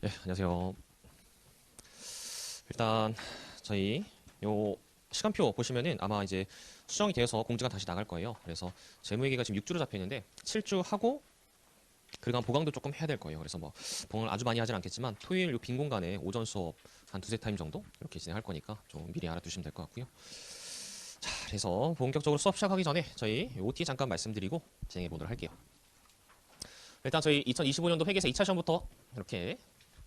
네, 안녕하세요. 일단 저희 요 시간표 보시면은 아마 이제 수정이 되어서 공지가 다시 나갈 거예요. 그래서 재무회계가 지금 6주로 잡혀 있는데 7주 하고 그간 보강도 조금 해야 될 거예요. 그래서 뭐 보강을 아주 많이 하진 않겠지만 토요일 요 빈 공간에 오전 수업 한 두세 타임 정도 이렇게 진행할 거니까 좀 미리 알아두시면 될 것 같고요. 자, 그래서 본격적으로 수업 시작하기 전에 저희 OT 잠깐 말씀드리고 진행해 보도록 할게요. 일단 저희 2025년도 회계사 2차 시험부터 이렇게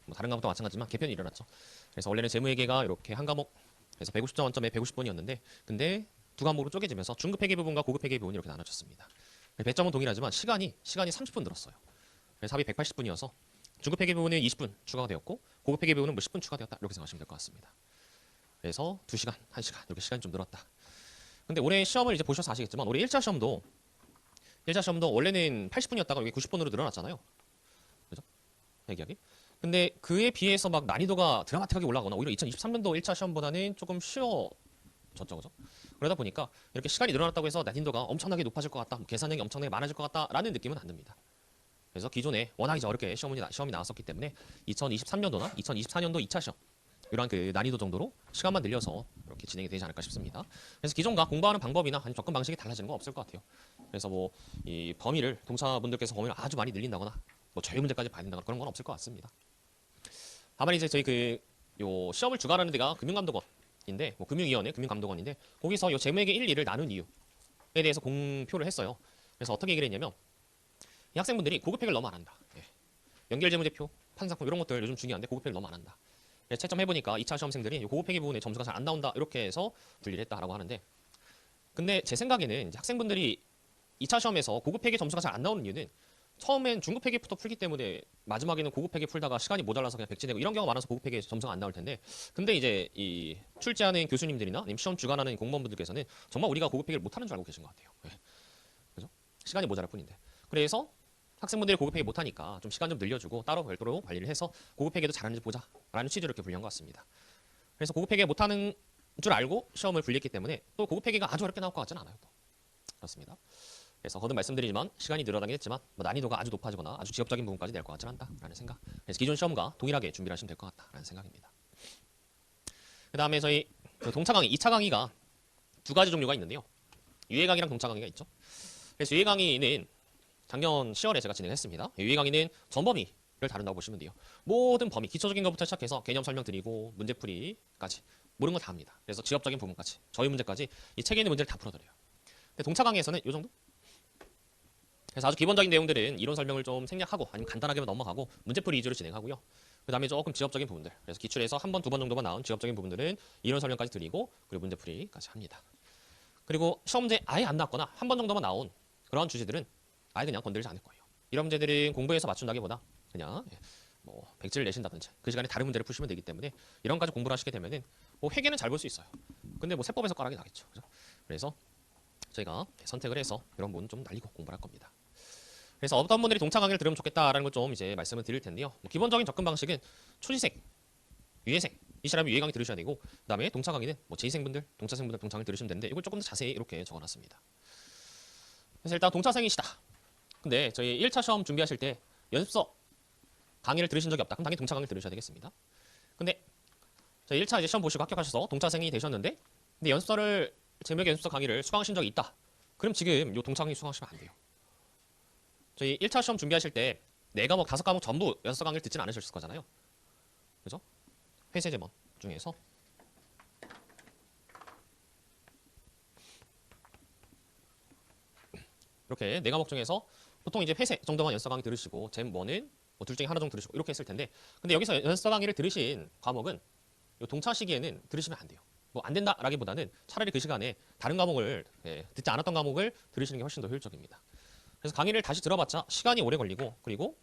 뭐 다른 과목도 마찬가지지만 개편이 일어났죠. 그래서 원래는 재무회계가 이렇게 한 과목 그래서 150점 만점에 150분이었는데 근데 두 과목으로 쪼개지면서 중급 회계 부분과 고급 회계 부분이 이렇게 나눠졌습니다. 배점은 동일하지만 시간이 30분 늘었어요. 그래서 합이 180분이어서 중급 회계 부분은 20분 추가가 되었고 고급 회계 부분은 뭐 10분 추가되었다 이렇게 생각하시면 될 것 같습니다. 그래서 2시간, 1시간 이렇게 시간이 좀 늘었다. 근데 올해 시험을 이제 보셔서 아시겠지만 올해 1차 시험도 원래는 80분이었다가 여기 90분으로 늘어났잖아요. 그죠? 회계학이. 근데 그에 비해서 막 난이도가 드라마틱하게 올라가거나 오히려 2023년도 1차 시험보다는 조금 쉬워졌죠, 그죠? 그러다 보니까 이렇게 시간이 늘어났다고 해서 난이도가 엄청나게 높아질 것 같다, 뭐 계산량이 엄청나게 많아질 것 같다라는 느낌은 안 듭니다. 그래서 기존에 워낙 이제 어렵게 시험이 나왔었기 때문에 2023년도나 2024년도 2차 시험 이러한 그 난이도 정도로 시간만 늘려서 이렇게 진행이 되지 않을까 싶습니다. 그래서 기존과 공부하는 방법이나 아니면 접근 방식이 달라지는 건 없을 것 같아요. 그래서 뭐 이 범위를 동사분들께서 범위를 아주 많이 늘린다거나 뭐 저희 문제까지 봐야 된다거나 그런 건 없을 것 같습니다. 다만 이제 저희 요 시험을 주관하는 데가 금융감독원인데 뭐 금융위원회 금융감독원인데 거기서 요 재무회계 1, 2를 나눈 이유에 대해서 공표를 했어요. 그래서 어떻게 얘기를 했냐면 이 학생분들이 고급회계를 너무 안 한다. 예. 연결재무제표, 판상품 이런 것들 요즘 중요한데 고급회계를 너무 안 한다. 채점해보니까 2차 시험생들이 고급회계 부분에 점수가 잘 안 나온다 이렇게 해서 분리를 했다라고 하는데 근데 제 생각에는 이제 학생분들이 2차 시험에서 고급회계 점수가 잘 안 나오는 이유는 처음엔 중급회계부터 풀기 때문에 마지막에는 고급회계 풀다가 시간이 모자라서 그냥 백지내고 이런 경우가 많아서 고급회계 점수가 안 나올 텐데 근데 이제 이 출제하는 교수님들이나 아니면 시험 주관하는 공무원분들께서는 정말 우리가 고급회계를 못하는 줄 알고 계신 것 같아요. 네. 그죠? 시간이 모자랄 뿐인데 그래서 학생분들이 고급회계 못하니까 좀 시간 좀 늘려주고 따로 별도로 관리를 해서 고급회계도 잘하는지 보자라는 취지로 이렇게 분류한 것 같습니다. 그래서 고급회계 못하는 줄 알고 시험을 분리했기 때문에 또 고급회계가 아주 어렵게 나올 것 같지는 않아요. 또. 그렇습니다. 그래서 거듭 말씀드리지만 시간이 늘어나긴 했지만 뭐 난이도가 아주 높아지거나 아주 지역적인 부분까지 낼 것 같지는 않다라는 생각. 그래서 기존 시험과 동일하게 준비를 하시면 될 것 같다라는 생각입니다. 그 다음에 저희 그 동차 강의, 2차 강의가 두 가지 종류가 있는데요. 유예 강의랑 동차 강의가 있죠. 그래서 유예 강의는 작년 10월에 제가 진행했습니다. 유예 강의는 전범위를 다룬다고 보시면 돼요. 모든 범위, 기초적인 것부터 시작해서 개념 설명드리고 문제풀이까지 모르는 거 다 합니다. 그래서 지역적인 부분까지 저희 문제까지 이 책에 있는 문제를 다 풀어드려요. 근데 동차 강의에서는 이 정도? 그래서 아주 기본적인 내용들은 이론 설명을 좀 생략하고 아니면 간단하게만 넘어가고 문제풀이 위주로 진행하고요. 그 다음에 조금 지역적인 부분들, 그래서 기출에서 한 번, 두 번 정도만 나온 지역적인 부분들은 이론 설명까지 드리고 그리고 문제풀이까지 합니다. 그리고 시험 문제 아예 안 나왔거나 한 번 정도만 나온 그런 주제들은 아예 그냥 건드리지 않을 거예요. 이런 문제들은 공부해서 맞춘다기보다 그냥 뭐 백지를 내신다든지 그 시간에 다른 문제를 푸시면 되기 때문에 이런 가지 공부를 하시게 되면은 뭐 회계는 잘 볼 수 있어요. 근데 뭐 세법에서 숟가락이 나겠죠. 그죠? 그래서 저희가 선택을 해서 이런 부분 좀 날리고 공부를 할 겁니다. 그래서 어떤 분들이 동차 강의를 들으면 좋겠다라는 걸 좀 이제 말씀을 드릴 텐데요. 뭐 기본적인 접근 방식은 초시생, 유예생 이 사람이 유예 강의 들으셔야 되고 그다음에 동차 강의는 뭐 제2생분들, 동차생분들 동차 강의 들으시면 되는데 이걸 조금 더 자세히 이렇게 적어놨습니다. 그래서 일단 동차생이시다. 근데 저희 1차 시험 준비하실 때 연습서 강의를 들으신 적이 없다. 그럼 당연히 동차 강의를 들으셔야 되겠습니다. 근데 저희 1차 이제 시험 보시고 합격하셔서 동차생이 되셨는데 근데 재무회계 연습서 강의를 수강하신 적이 있다. 그럼 지금 요 동차 강의 수강하시면 안 돼요. 저희 1차 시험 준비하실 때 4과목, 5과목 전부 연습서 강의를 듣지는 않으셨을 거잖아요. 그죠? 회세제문 중에서 이렇게 4과목 중에서 보통 이제 회세 정도만 연습서 강의 들으시고 잼1은 뭐 둘 중에 하나 정도 들으시고 이렇게 했을 텐데 근데 여기서 연습서 강의를 들으신 과목은 요 동차 시기에는 들으시면 안 돼요. 뭐 안 된다라기보다는 차라리 그 시간에 다른 과목을 듣지 않았던 과목을 들으시는 게 훨씬 더 효율적입니다. 그래서 강의를 다시 들어봤자 시간이 오래 걸리고 그리고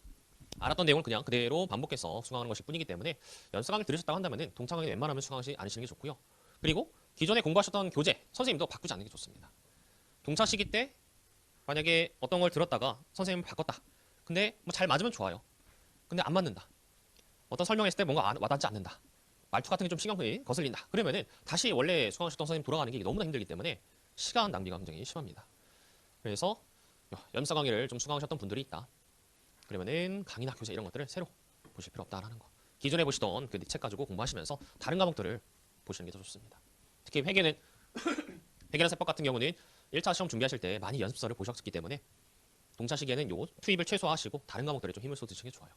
알았던 내용을 그냥 그대로 반복해서 수강하는 것일 뿐이기 때문에 연습 강의 들으셨다고 한다면 동차 강의 웬만하면 수강하지 않으시는 게 좋고요. 그리고 기존에 공부하셨던 교재, 선생님도 바꾸지 않는 게 좋습니다. 동차 시기 때 만약에 어떤 걸 들었다가 선생님을 바꿨다. 근데 뭐 잘 맞으면 좋아요. 근데 안 맞는다. 어떤 설명했을 때 뭔가 와닿지 않는다. 말투 같은 게 좀 신경이 거슬린다. 그러면은 다시 원래 수강하셨던 선생님 돌아가는 게 너무나 힘들기 때문에 시간 낭비가 굉장히 심합니다. 그래서 연습 강의를 좀 수강하셨던 분들이 있다. 그러면은 강의나 교재 이런 것들을 새로 보실 필요 없다라는 거. 기존에 보시던 그 책 가지고 공부하시면서 다른 과목들을 보시는 게 더 좋습니다. 특히 회계나 세법 같은 경우는 1차 시험 준비하실 때 많이 연습서를 보셨기 때문에 동차 시기에는 요 투입을 최소화하시고 다른 과목들에 좀 힘을 쏟으시는 게 좋아요.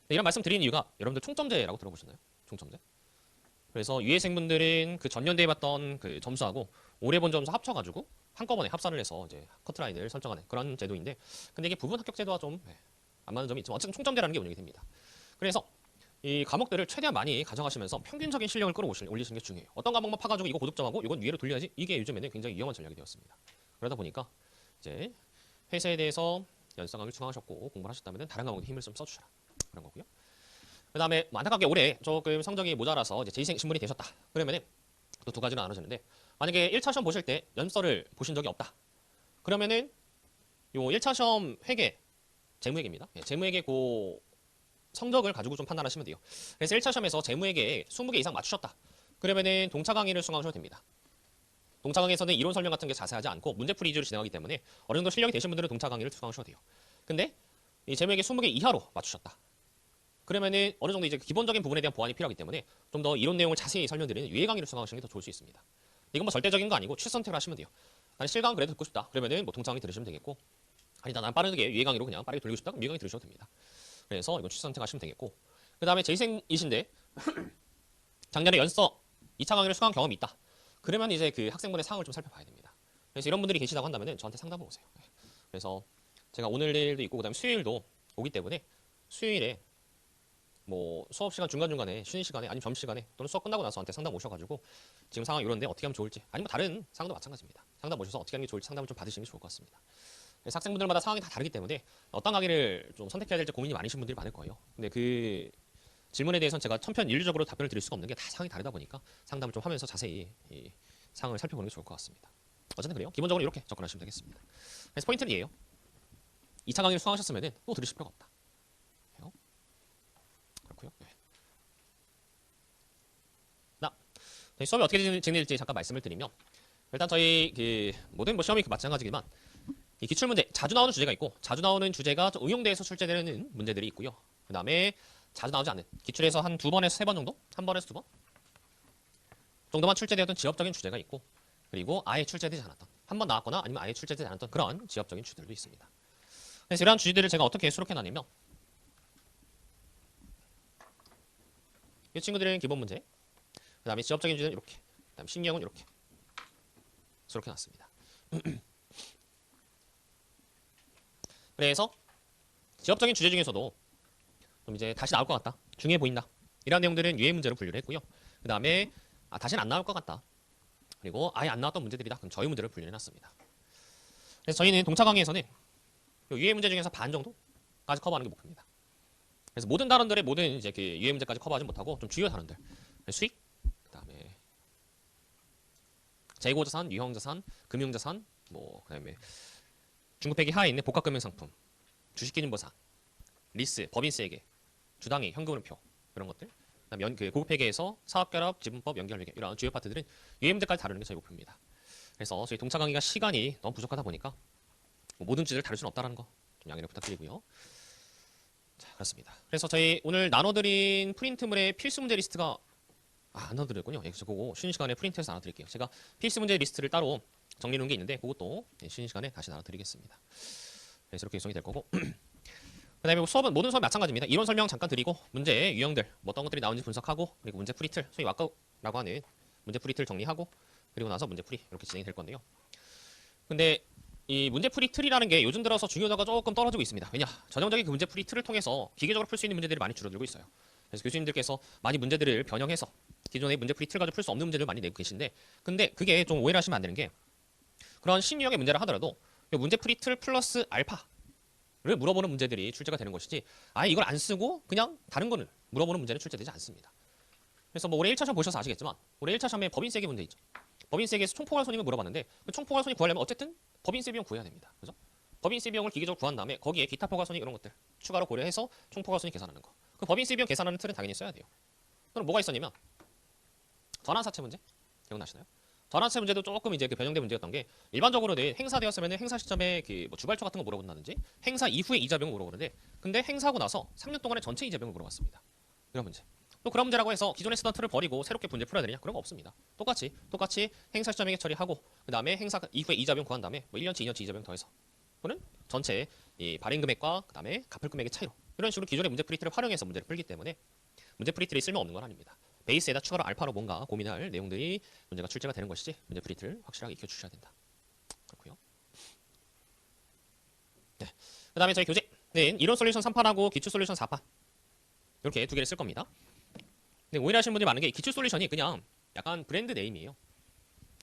이런 말씀 드리는 이유가 여러분들 총점제라고 들어보셨나요? 총점제? 그래서 유예생분들은 그 전년대에 봤던 그 점수하고 올해 본 점수 합쳐가지고 한꺼번에 합산을 해서 이제 커트라인을 설정하는 그런 제도인데, 근데 이게 부분 합격 제도와 좀 안 맞는 점이 있지만 어쨌든 총점제라는 게 운영이 됩니다. 그래서 이 과목들을 최대한 많이 가져가시면서 평균적인 실력을 올리시는 게 중요해요. 어떤 과목만 파가지고 이거 고득점하고 이건 위로 돌려야지, 이게 요즘에는 굉장히 위험한 전략이 되었습니다. 그러다 보니까 이제 회사에 대해서 연수 강의를 수강하셨고 공부를 하셨다면 다른 과목에 힘을 좀 써주셔라, 그런 거고요. 그 다음에 안타깝게 올해 조금 성적이 모자라서 이제 재생 신분이 되셨다. 그러면은 또 두 가지로 나눠지는데, 만약에 1차 시험 보실 때 연서를 보신 적이 없다. 그러면은 요 1차 시험 회계 재무회계입니다. 재무회계 그 성적을 가지고 좀 판단하시면 돼요. 그래서 1차 시험에서 재무회계 20개 이상 맞추셨다. 그러면은 동차 강의를 수강하셔도 됩니다. 동차 강의에서는 이론 설명 같은 게 자세하지 않고 문제풀이 위주로 진행하기 때문에 어느 정도 실력이 되신 분들은 동차 강의를 수강하셔도 돼요. 근데 이 재무회계 20개 이하로 맞추셨다. 그러면은 어느 정도 이제 기본적인 부분에 대한 보완이 필요하기 때문에 좀 더 이론 내용을 자세히 설명드리는 유예 강의를 수강하시는 게 더 좋을 수 있습니다. 이건 뭐 절대적인 거 아니고 취선택을 하시면 돼요. 나는 실강 그래도 듣고 싶다. 그러면은 뭐 동차 강의 들으시면 되겠고, 아니다 난 빠르게 유예 강의로 그냥 빠르게 돌리고 싶다. 그럼 유예 강의 들으셔도 됩니다. 그래서 이건 취선택하시면 되겠고, 그 다음에 재생이신데 작년에 연서 2차 강의를 수강 경험이 있다. 그러면 이제 그 학생분의 상황을 좀 살펴봐야 됩니다. 그래서 이런 분들이 계시다고 한다면은 저한테 상담을 오세요. 그래서 제가 오늘 내일도 있고 그다음에 수요일도 오기 때문에 수요일에 뭐 수업 시간 중간중간에 쉬는 시간에 아니면 점심시간에 또는 수업 끝나고 나서 저한테 상담 오셔가지고 지금 상황 이런데 어떻게 하면 좋을지, 아니면 다른 상황도 마찬가지입니다. 상담 오셔서 어떻게 하는 게 좋을지 상담을 좀 받으시는 게 좋을 것 같습니다. 그래서 학생분들마다 상황이 다 다르기 때문에 어떤 강의를 좀 선택해야 될지 고민이 많으신 분들이 많을 거예요. 근데 그 질문에 대해서는 제가 천편일률적으로 답변을 드릴 수가 없는 게 다 상황이 다르다 보니까 상담을 좀 하면서 자세히 이 상황을 살펴보는 게 좋을 것 같습니다. 어쨌든 그래요. 기본적으로 이렇게 접근하시면 되겠습니다. 그래서 포인트는 이에요. 2차 강의를 수강하셨으면 또 들으실 필요가 없다. 그렇고요. 저희 수업이 어떻게 진행될지 잠깐 말씀을 드리면, 일단 저희 그 모든 뭐 시험이 마찬가지지만 이 기출문제 자주 나오는 주제가 있고, 자주 나오는 주제가 좀 응용대에서 출제되는 문제들이 있고요. 그 다음에 자주 나오지 않는 기출에서 한 2번에서 3번 정도, 1번에서 2번 정도만 출제되었던 지역적인 주제가 있고, 그리고 아예 출제되지 않았던, 한 번 나왔거나 아니면 아예 출제되지 않았던 그런 지역적인 주제들도 있습니다. 그래서 이러한 주제들을 제가 어떻게 수록해놨냐면, 이 친구들은 기본 문제, 그 다음에 지역적인 주제는 이렇게, 그 다음에 신기형은 이렇게 수록해놨습니다. 그래서 지역적인 주제 중에서도 좀 이제 다시 나올 것 같다, 중요해 보인다, 이런 내용들은 유예 문제로 분류를 했고요. 그 다음에 다시는 안 나올 것 같다, 그리고 아예 안 나왔던 문제들이다, 그럼 저희 문제를 분류해놨습니다. 그래서 저희는 동차 강의에서는 유예 문제 중에서 반 정도까지 커버하는 게 목표입니다. 그래서 모든 단원들의 모든 이제 그 유예 문제까지 커버하지 못하고 좀 주요 단원들, 수익, 그다음에 재고자산, 유형자산, 금융자산, 뭐 그다음에 중급회계 하에 있는 복합금융상품, 주식기준보상, 리스, 법인세계, 주당이, 현금흐름표, 그런 것들. 그다음 그 고급회계에서 사업결합, 지분법, 연결회계, 이런 주요 파트들은 유예 문제까지 다루는 게 저희 목표입니다. 그래서 저희 동차 강의가 시간이 너무 부족하다 보니까 뭐 모든 주제를 다룰 수는 없다는 거 좀 양해를 부탁드리고요. 자, 그렇습니다. 그래서 저희 오늘 나눠드린 프린트물의 필수 문제 리스트가 안 나눠드렸군요. 예, 그래서 그거 쉬는 시간에 프린트해서 나눠드릴게요. 제가 필수 문제 리스트를 따로 정리해 놓은 게 있는데 그것도 쉬는 시간에 다시 나눠드리겠습니다. 그래서 이렇게 구성이 될 거고 그 다음에 수업은 모든 수업이 마찬가지입니다. 이론 설명 잠깐 드리고 문제 유형들 뭐 어떤 것들이 나오는지 분석하고, 그리고 문제 풀이틀, 소위 와크라고 하는 문제 풀이틀 정리하고, 그리고 나서 문제 풀이 이렇게 진행이 될 건데요. 근데 이 문제풀이 틀이라는 게 요즘 들어서 중요도가 조금 떨어지고 있습니다. 왜냐? 전형적인 그 문제풀이 틀을 통해서 기계적으로 풀 수 있는 문제들이 많이 줄어들고 있어요. 그래서 교수님들께서 많이 문제들을 변형해서 기존의 문제풀이 틀 가지고 풀 수 없는 문제를 많이 내고 계신데, 근데 그게 좀 오해를 하시면 안 되는 게, 그런 신유형의 문제를 하더라도 문제풀이 틀 플러스 알파를 물어보는 문제들이 출제가 되는 것이지, 아예 이걸 안 쓰고 그냥 다른 거를 물어보는 문제는 출제되지 않습니다. 그래서 뭐 올해 1차 시험 보셔서 아시겠지만 올해 1차 시험에 법인세계 문제 있죠. 법인세계에서 총포괄 손익을 물어봤는데 그 총포괄 손익 구하려면 어쨌든 법인세 비용 구해야 됩니다. 그죠? 법인세 비용을 기계적으로 구한 다음에 거기에 기타 포괄 손익 이런 것들 추가로 고려해서 총포괄 손익 계산하는 거. 그 법인세 비용 계산하는 틀은 당연히 써야 돼요. 그럼 뭐가 있었냐면 전환사채 문제 기억나시나요? 전환사채 문제도 조금 이제 그 변형된 문제였던 게, 일반적으로는 행사되었으면 행사 시점에 그 뭐 주발초 같은 거 물어본다든지 행사 이후에 이자 비용을 물어보는데, 근데 행사하고 나서 3년 동안의 전체 이자 비용을 물어봤습니다. 이런 문제. 또 그런 문제라고 해서 기존에 쓰던 틀을 버리고 새롭게 문제 풀어야 되느냐? 그런 거 없습니다. 똑같이 행사 시점 회계 처리하고 그 다음에 행사 이후에 이자 비용 구한 다음에 뭐 1년치 2년치 이자 비용 더해서 또는 전체 이 발행 금액과 그 다음에 갚을 금액의 차이로 이런 식으로 기존의 문제 풀이틀을 활용해서 문제를 풀기 때문에 문제 풀이틀이 쓸모없는 건 아닙니다. 베이스에다 추가로 알파로 뭔가 고민할 내용들이 문제가 출제가 되는 것이지 문제 풀이틀 확실하게 익혀주셔야 된다. 그렇고요. 네. 그 다음에 저희 교재는 이론 솔루션 3판하고 기출 솔루션 4판 이렇게 두 개를 쓸 겁니다. 근데 오해하시는 분들이 많은 게 기출 솔루션이 그냥 약간 브랜드 네임이에요.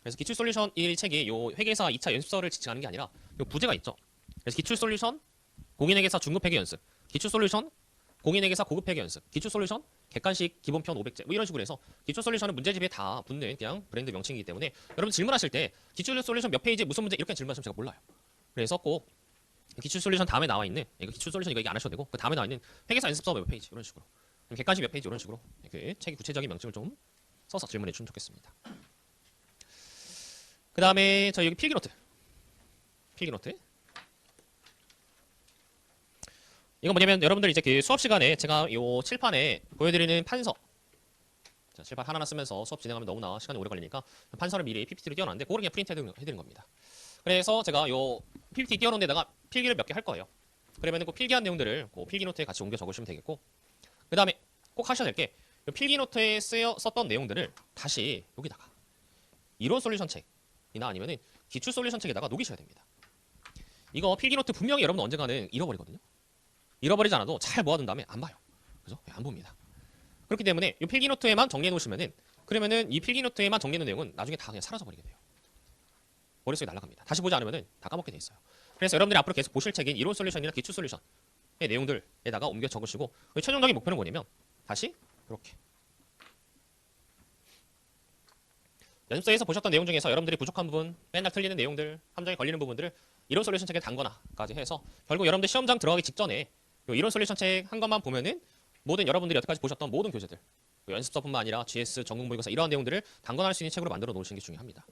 그래서 기출 솔루션 1책이 요 회계사 2차 연습서를 지칭하는 게 아니라 요 부제가 있죠. 그래서 기출 솔루션 공인회계사 중급 회계 연습, 기출 솔루션 공인회계사 고급 회계 연습, 기출 솔루션 객관식 기본편 500제 뭐 이런 식으로 해서 기출 솔루션은 문제집에 다 붙는 그냥 브랜드 명칭이기 때문에 여러분 질문하실 때 기출 솔루션 몇 페이지에 무슨 문제 이렇게 질문하시면 제가 몰라요. 그래서 꼭 기출 솔루션 다음에 나와 있는 이거 기출 솔루션 이거 얘기 안 하셔도 되고 그 다음에 나와 있는 회계사 연습서 몇 페이지 이런 식으로 객관식 몇 페이지 이런 식으로 그 책의 구체적인 명칭을 좀 써서 질문해 주시면 좋겠습니다. 그 다음에 저희 여기 필기노트 이건 뭐냐면 여러분들 이제 그 수업 시간에 제가 요 칠판에 보여드리는 판서 자, 칠판 하나하나 쓰면서 수업 진행하면 너무나 시간이 오래 걸리니까 판서를 미리 PPT로 띄워놨는데 그거를 그냥 프린트 해드린 겁니다. 그래서 제가 요 PPT 띄워놓은 데다가 필기를 몇 개 할 거예요. 그러면 그 필기한 내용들을 그 필기노트에 같이 옮겨 적으시면 되겠고 그 다음에 꼭 하셔야 될 게 필기노트에 썼던 내용들을 다시 여기다가 이론 솔루션 책이나 아니면은 기출 솔루션 책에다가 녹이셔야 됩니다. 이거 필기노트 분명히 여러분 언젠가는 잃어버리거든요. 잃어버리지 않아도 잘 모아둔 다음에 안 봐요. 그죠? 안 봅니다. 그렇기 때문에 이 필기노트에만 정리해 놓으시면은 그러면은 이 필기노트에만 정리해 놓은 내용은 나중에 다 그냥 사라져 버리게 돼요. 머릿속에 날아갑니다. 다시 보지 않으면은 다 까먹게 돼 있어요. 그래서 여러분들이 앞으로 계속 보실 책인 이론 솔루션이나 기출 솔루션의 내용들에다가 옮겨 적으시고 최종적인 목표는 뭐냐면 다시 이렇게 연습서에서 보셨던 내용 중에서 여러분들이 부족한 부분, 맨날 틀리는 내용들, 함정에 걸리는 부분들을 이론 솔루션 책에 담거나까지 해서 결국 여러분들 시험장 들어가기 직전에 이론 솔루션 책 한 것만 보면은 모든 여러분들이 여태까지 보셨던 모든 교재들 연습서뿐만 아니라 GS, 전국모의고사 이러한 내용들을 담궈낼 수 있는 책으로 만들어 놓으시는 게 중요합니다.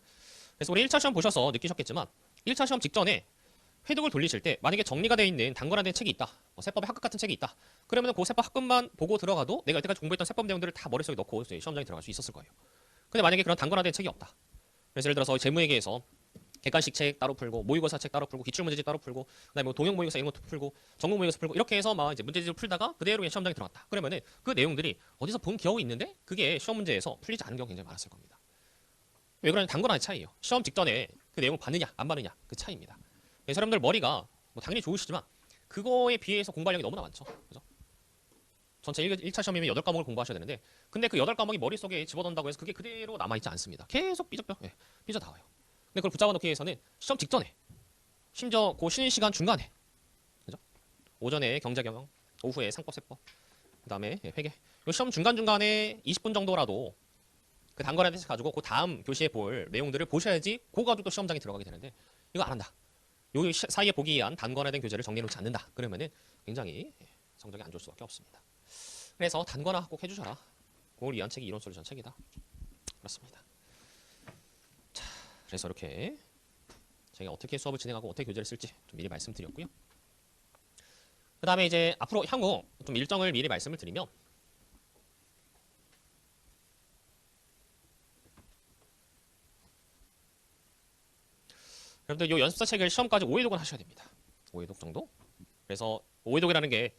그래서 우리 1차 시험 보셔서 느끼셨겠지만 1차 시험 직전에 회독을 돌리실 때 만약에 정리가 되어 있는 단권화된 책이 있다. 세법의 합급 같은 책이 있다. 그러면 그 세법 합급만 보고 들어가도 내가 여태까지 공부했던 세법 내용들을 다 머릿속에 넣고 시험장에 들어갈 수 있었을 거예요. 근데 만약에 그런 단권화된 책이 없다. 그래서 예를 들어서 재무회계에서 객관식 책 따로 풀고 모의고사 책 따로 풀고 기출문제집 따로 풀고 그다음에 뭐 동형 모의고사 이런 것도 풀고 전국 모의고사 풀고 이렇게 해서 막 이제 문제집을 풀다가 그대로 그냥 시험장에 들어갔다. 그러면은 그 내용들이 어디서 본 기억이 있는데 그게 시험 문제에서 풀리지 않은 경우가 굉장히 많았을 겁니다. 왜 그러냐면 단권화의 차이예요. 시험 직전에 그 내용을 봤느냐 안 봤느냐 그 차이입니다. 그래서 사람들 머리가 뭐 당연히 좋으시지만 그거에 비해서 공부량이 너무나 많죠. 그죠? 전체 1차 시험이면 8과목을 공부하셔야 되는데 근데 그 8과목이 머릿속에 집어넣는다고 해서 그게 그대로 남아있지 않습니다. 계속 삐져나와요. 근데 그걸 붙잡아 놓기 위해서는 시험 직전에 심지어 그 쉬는 시간 중간에 그죠? 오전에 경제경영, 오후에 상법, 세법, 그 다음에 회계 이 시험 중간중간에 20분 정도라도 그 단권에 대해서 가지고 그 다음 교시에 볼 내용들을 보셔야지 그거 가지고 또 시험장에 들어가게 되는데 이거 안 한다. 요 사이에 보기 위한 단권화된 교재를 정리해놓지 않는다. 그러면은 굉장히 성적이 안 좋을 수밖에 없습니다. 그래서 단권화 꼭 해주셔라. 그걸 위한 책이 이론 솔루션 책이다. 그렇습니다. 자, 그래서 이렇게 제가 어떻게 수업을 진행하고 어떻게 교재를 쓸지 좀 미리 말씀드렸고요. 그 다음에 이제 앞으로 향후 좀 일정을 미리 말씀을 드리면 여러분들 이 연습서 책을 시험까지 5회독은 하셔야 됩니다. 5회독 정도. 그래서 5회독이라는 게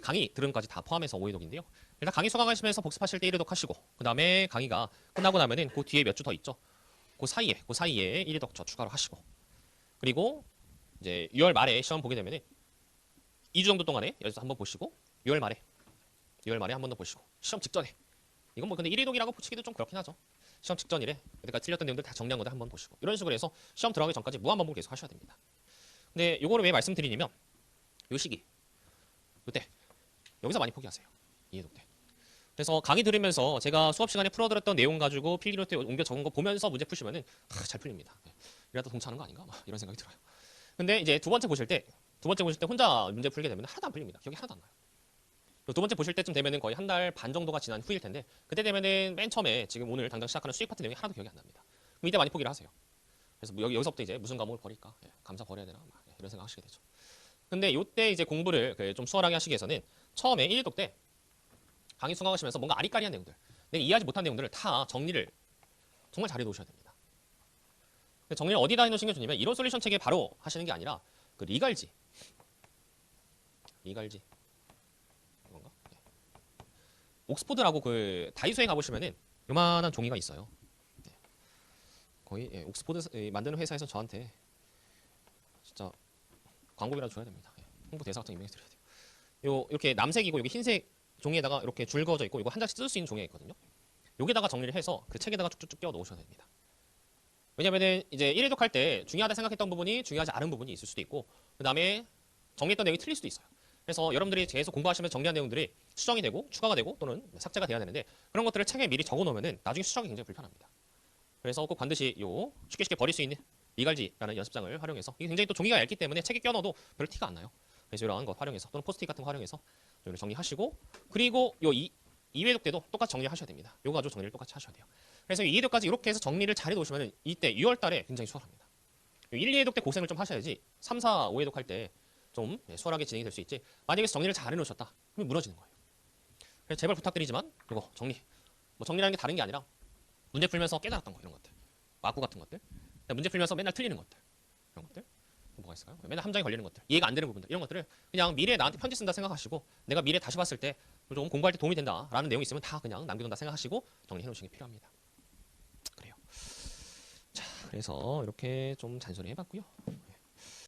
강의 들음까지 다 포함해서 5회독인데요. 일단 강의 수강하시면서 복습하실 때 1회독 하시고 그 다음에 강의가 끝나고 나면은 그 뒤에 몇 주 더 있죠. 그 사이에 1회독 저 추가로 하시고 그리고 이제 6월 말에 시험 보게 되면은 2주 정도 동안에 연습 한번 보시고 6월 말에 한 번 더 보시고 시험 직전에 이건 뭐 근데 1회독이라고 붙이기도 좀 그렇긴 하죠. 시험 직전이래. 그러니까 틀렸던 내용들 다 정리한 거들 한번 보시고 이런 식으로 해서 시험 들어가기 전까지 무한 반복을 계속 하셔야 됩니다. 근데 요거를 왜 말씀드리냐면 요 시기 요때 여기서 많이 포기하세요. 2회독 때. 그래서 강의 들으면서 제가 수업 시간에 풀어드렸던 내용 가지고 필기노트에 옮겨 적은 거 보면서 문제 푸시면은 잘 풀립니다. 이러다 동차하는 거 아닌가? 이런 생각이 들어요. 근데 이제 두 번째 보실 때 혼자 문제 풀게 되면 하나도 안 풀립니다. 기억이 하나도 안 나요. 두 번째 보실 때쯤 되면은 거의 한 달 반 정도가 지난 후일 텐데 그때 되면은 맨 처음에 지금 오늘 당장 시작하는 수익 파트 내용이 하나도 기억이 안 납니다. 그럼 이때 많이 포기를 하세요. 그래서 여기서부터 이제 무슨 과목을 버릴까? 감사 버려야 되나? 이런 생각 하시게 되죠. 근데 요때 이제 공부를 좀 수월하게 하시기 위해서는 처음에 1회독 때 강의 수강하시면서 뭔가 아리까리한 내용들, 내가 이해하지 못한 내용들을 다 정리를 정말 잘 해놓으셔야 됩니다. 근데 정리를 어디다 해놓으시는 게 좋냐면 이론 솔루션 책에 바로 하시는 게 아니라 그 리갈지 이건가? 네. 옥스포드라고 그 다이소에 가보시면은 요만한 종이가 있어요. 네. 거의 예, 옥스포드 만드는 회사에서 저한테 진짜 광고비라도 줘야 됩니다. 예, 홍보 대사 같은 거 임명해 드려야 돼요. 요 이렇게 남색이고 여기 흰색 종이에다가 이렇게 줄 그어져 있고 이거 한 장씩 쓸 수 있는 종이가 있거든요. 여기다가 정리를 해서 그 책에다가 쭉쭉쭉 끼워 넣으셔야 됩니다. 왜냐면은 이제 1회독 할 때 중요하다 생각했던 부분이 중요하지 않은 부분이 있을 수도 있고 그다음에 정리했던 내용이 틀릴 수도 있어요. 그래서 여러분들이 계속 공부하시면서 정리한 내용들이 수정이 되고 추가가 되고 또는 삭제가 돼야 되는데 그런 것들을 책에 미리 적어 놓으면은 나중에 수정이 굉장히 불편합니다. 그래서 꼭 반드시 요 쉽게 버릴 수 있는 리갈지라는 연습장을 활용해서 이게 굉장히 또 종이가 얇기 때문에 책에 껴 넣어도 별 티가 안 나요. 그래서 이런 것 활용해서 또는 포스트잇 같은 거 활용해서 좀 정리하시고 그리고 요 2회독 때도 똑같이 정리하셔야 됩니다. 요거 가지고 정리를 똑같이 하셔야 돼요. 그래서 2회독까지 이렇게 해서 정리를 잘 해놓으시면 이때 6월 달에 굉장히 수월합니다. 1, 2회독 때 고생을 좀 하셔야지 3, 4, 5회독 할 때 좀 수월하게 진행이 될 수 있지 만약에 정리를 잘 해놓으셨다 그러면 무너지는 거예요. 그래서 제발 부탁드리지만 이거 정리 뭐 정리라는 게 다른 게 아니라 문제 풀면서 깨달았던 거 이런 것들 마구 같은 것들 문제 풀면서 맨날 틀리는 것들 이런 것들 뭐가 있을까요? 맨날 함정에 걸리는 것들 이해가 안 되는 부분들 이런 것들을 그냥 미래에 나한테 편지 쓴다 생각하시고 내가 미래에 다시 봤을 때 좀 공부할 때 도움이 된다라는 내용이 있으면 다 그냥 남겨둔다 생각하시고 정리해 놓으시는 게 필요합니다. 그래요. 자, 그래서 이렇게 좀 잔소리 해봤고요.